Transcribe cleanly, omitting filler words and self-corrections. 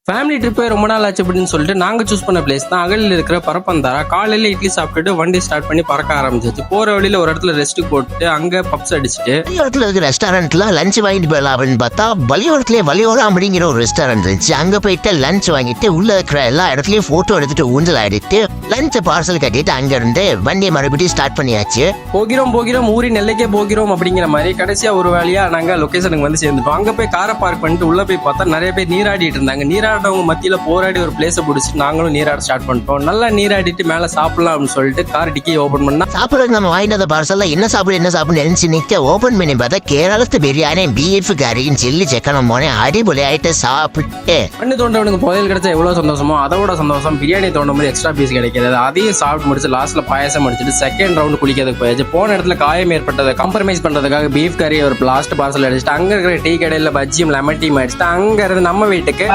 Family ட்ரிப்பே ரொம்ப நாள் ஆச்சு அப்படின்னு சொல்லிட்டு நாங்க சூஸ் பண்ண பிளேஸ் தான் அகலில் இருக்கிற பரப்பந்தாரா. காலையில இட்லி சாப்பிட்டுட்டு வண்டி ஸ்டார்ட் பண்ணி பறக்க ஆரம்பிச்சிச்சு. போற வழியில ஒரு இடத்துல ரெஸ்ட் போட்டு அங்க பப்ஸ் அடிச்சுட்டு வலியோரத்துல இருக்கிற ரெஸ்டாரண்ட்ல லஞ்ச் வாங்கிட்டு போயிடலாம் அப்படின்னு பார்த்தா வலியோரத்துலேயே வலியோரம் அப்படிங்கிற ஒரு ரெஸ்டாரண்ட் இருந்துச்சு. அங்க போயிட்டு லஞ்ச் வாங்கிட்டு உள்ள இருக்கிற எல்லா இடத்துலயும் போட்டோ எடுத்துட்டு ஊஞ்சல் ஆடிட்டு லஞ்ச் பார்சல் கட்டிட்டு அங்க இருந்து வண்டியை மறுபடியும் ஸ்டார்ட் பண்ணியாச்சு. போகிறோம் ஊரின் எல்லைக்கே போகிறோம் அப்படிங்கிற மாதிரி கடைசியா ஒரு வேலையா நாங்க லொகேஷனுக்கு வந்து சேர்ந்துட்டோம். அங்க போய் காரை பார்க் பண்ணிட்டு உள்ள போய் பார்த்தா நிறைய பேர் நீராடிட்டு இருந்தாங்க. நீராடவங்க மத்தியில போராடி ஒரு பிளேஸை பிடிச்சிட்டு நாங்களும் நீராட ஸ்டார்ட் பண்ணிட்டோம். நல்லா நீராடிட்டு மேல சாப்பிடலாம் அப்படின்னு சொல்லிட்டு கார் டிக்கி ஓபன் பண்ணா சாப்பிடுறது நம்ம வாங்கிட்டு பார்சல்ல என்ன சாப்பிடு நினைச்சு நிக்க ஓபன் பண்ணி பார்த்தா கேரளத்து பிரியாணி பீஃப் கறியும் சில்லி சிக்கனும் போனேன் அடிபொலி ஆயிட்டு சாப்பிட்டு பண்ணு தோண்டவனுக்கு புதையல் கிடைச்சா எவ்வளவு சந்தோஷமோ அதோட சந்தோஷம் பிரியாணி தோண்டும் போது எக்ஸ்ட்ரா பீஸ் கிடைக்கிறது. அதையும் சாப்பிட்டு முடிச்சு லாஸ்ட்ல பாயசம் முடிச்சுட்டு செகண்ட் ரவுண்ட் குளிக்கிறதுக்கு போயாச்சு. போன இடத்துல காயம் ஏற்பட்டதை கம்ப்ரமைஸ் பண்றதுக்காக பீஃப் கறி ஒரு லாஸ்ட் பார்சல் அடிச்சுட்டு அங்க இருக்கிற டீ கடையில பஜ்ஜியும் லெமன் டீ அடிச்சுட்டு அங்க இருந்து நம்ம வீட்டுக்கு